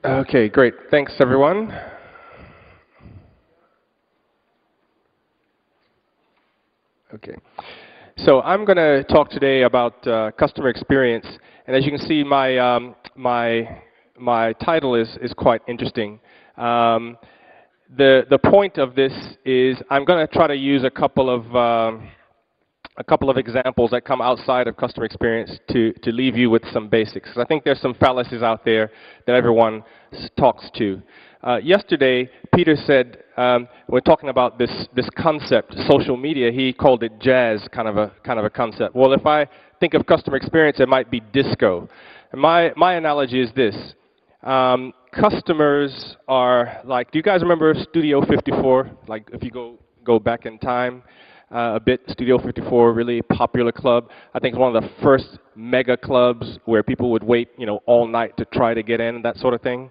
Okay, great. Thanks, everyone. Okay. So I'm going to talk today about customer experience, and as you can see, my title is quite interesting. The point of this is I'm going to try to use a couple of examples that come outside of customer experience to leave you with some basics. I think there's some fallacies out there that everyone talks to. Yesterday, Peter said, we're talking about this concept, social media. He called it jazz, kind of a concept. Well, if I think of customer experience, it might be disco. And my analogy is this: customers are like, do you guys remember Studio 54? Like, if you go back in time a bit, Studio 54, really popular club. I think it's one of the first mega clubs where people would wait, all night to try to get in, that sort of thing.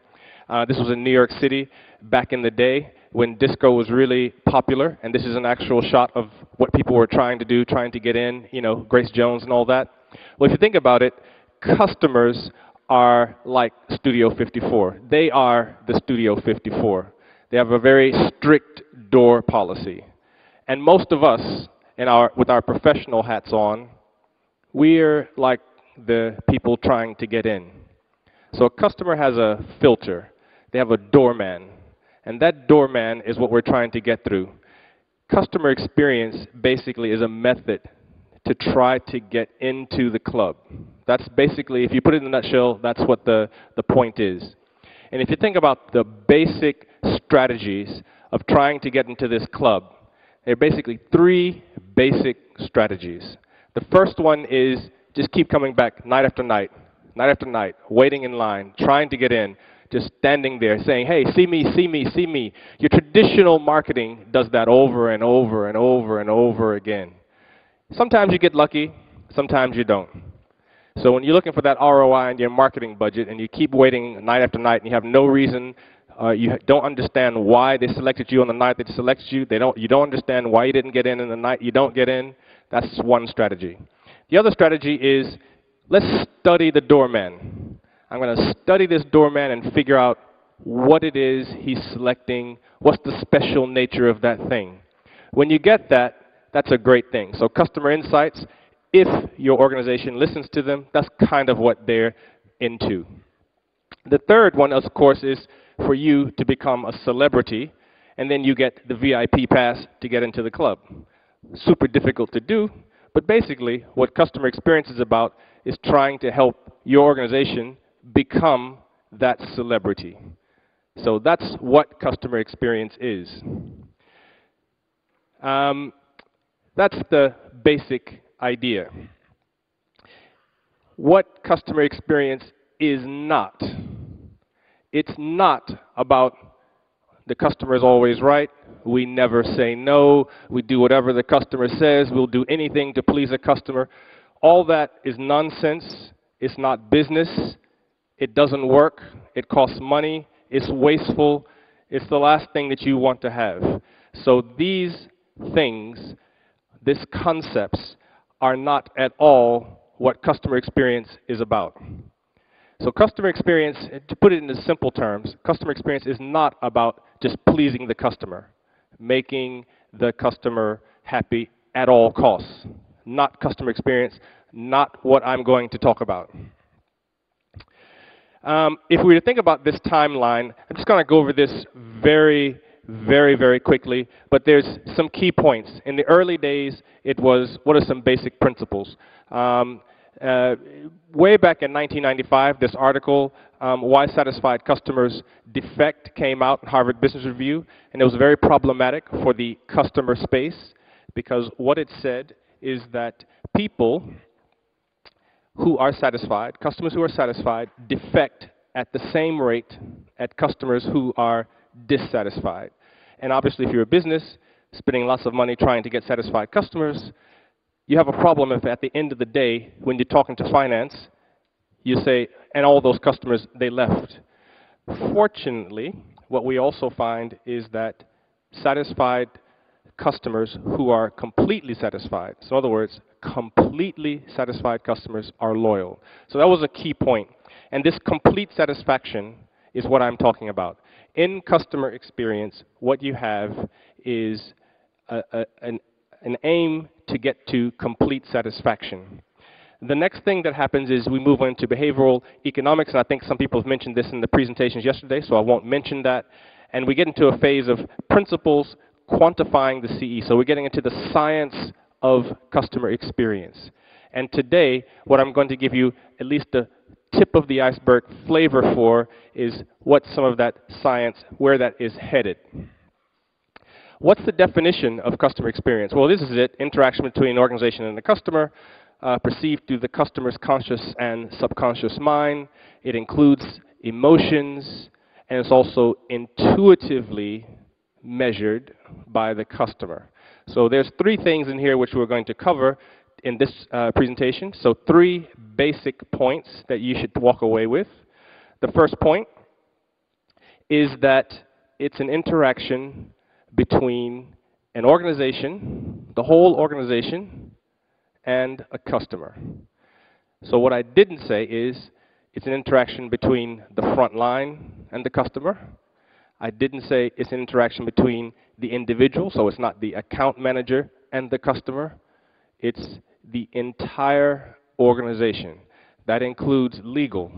This was in New York City back in the day when disco was really popular, and this is an actual shot of what people were trying to do, trying to get in, Grace Jones and all that. Well, if you think about it, customers are like Studio 54. They are the Studio 54. They have a very strict door policy. And most of us, with our professional hats on, we're like the people trying to get in. So a customer has a filter. They have a doorman, and that doorman is what we're trying to get through. Customer experience basically is a method to try to get into the club. That's basically, if you put it in a nutshell, that's what the point is. And if you think about the basic strategies of trying to get into this club, there are basically three basic strategies. The first one is just keep coming back night after night, waiting in line, trying to get in, just standing there saying, hey, see me, see me, see me. Your traditional marketing does that over and over and over and over again. Sometimes you get lucky, sometimes you don't. So when you're looking for that ROI in your marketing budget and you keep waiting night after night and you have no reason, you don't understand why they selected you on the night they selected you, you don't understand why you didn't get in the night you don't get in, that's one strategy. The other strategy is, let's study the doorman. I'm going to study this doorman and figure out what it is he's selecting, what's the special nature of that thing. When you get that, that's a great thing. So customer insights, if your organization listens to them, that's kind of what they're into. The third one, of course, is for you to become a celebrity, and then you get the VIP pass to get into the club. Super difficult to do, but basically what customer experience is about is trying to help your organization become that celebrity. So that's what customer experience is. That's the basic idea. What customer experience is not. It's not about the customer is always right, we never say no, we do whatever the customer says, we'll do anything to please a customer. All that is nonsense. It's not business. It doesn't work. It costs money. It's wasteful. It's the last thing that you want to have. So these things, these concepts, are not at all what customer experience is about. So customer experience, to put it into simple terms, customer experience is not about just pleasing the customer, making the customer happy at all costs. Not customer experience, not what I'm going to talk about. If we were to think about this timeline, I'm just going to go over this very, very, very quickly, but there's some key points. In the early days, it was, what are some basic principles? Way back in 1995, this article, Why Satisfied Customers Defect, came out in Harvard Business Review, and it was very problematic for the customer space, because what it said is that people who are satisfied, customers who are satisfied, defect at the same rate at customers who are dissatisfied. And obviously, if you're a business spending lots of money trying to get satisfied customers, you have a problem if at the end of the day, when you're talking to finance, you say, and all those customers, they left. Fortunately, what we also find is that satisfied customers who are completely satisfied, so in other words, completely satisfied customers are loyal. So that was a key point. And this complete satisfaction is what I'm talking about. In customer experience, what you have is an aim to get to complete satisfaction. The next thing that happens is we move on to behavioral economics, and I think some people have mentioned this in the presentations yesterday, so I won't mention that. And we get into a phase of principles quantifying the CE. So we're getting into the science of customer experience. And today, what I'm going to give you at least the tip of the iceberg flavor for is what some of that science, where that is headed. What's the definition of customer experience? Well, this is it: interaction between an organization and the customer, perceived through the customer's conscious and subconscious mind. It includes emotions, and it's also intuitively measured by the customer. So there's three things in here which we're going to cover in this presentation. So three basic points that you should walk away with. The first point is that it's an interaction between an organization, the whole organization, and a customer. So what I didn't say is it's an interaction between the front line and the customer. I didn't say it's an interaction between the individual, so it's not the account manager and the customer. It's the entire organization. That includes legal,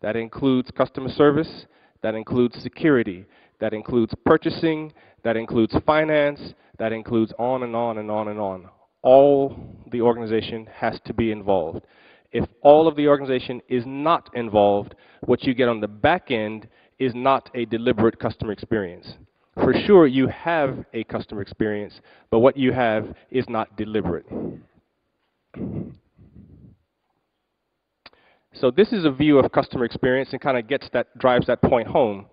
that includes customer service, that includes security, that includes purchasing, that includes finance, that includes on and on and on and on. All the organization has to be involved. If all of the organization is not involved, what you get on the back end is not a deliberate customer experience. For sure, you have a customer experience, but what you have is not deliberate. So this is a view of customer experience and kind of drives that point home.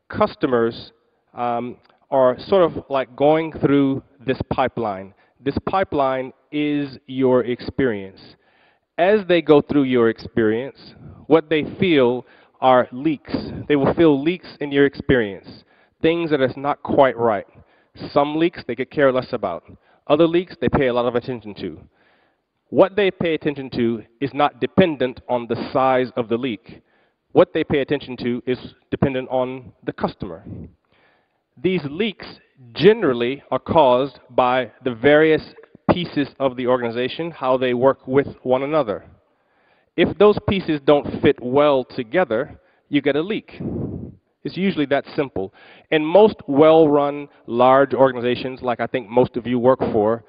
Customers are sort of like going through this pipeline. This pipeline is your experience. As they go through your experience, what they feel are leaks. They will feel leaks in your experience, things that is not quite right. Some leaks they could care less about. Other leaks they pay a lot of attention to. What they pay attention to is not dependent on the size of the leak. What they pay attention to is dependent on the customer. These leaks generally are caused by the various pieces of the organization, how they work with one another. If those pieces don't fit well together, you get a leak. It's usually that simple. In most well-run, large organizations, like I think most of you work for,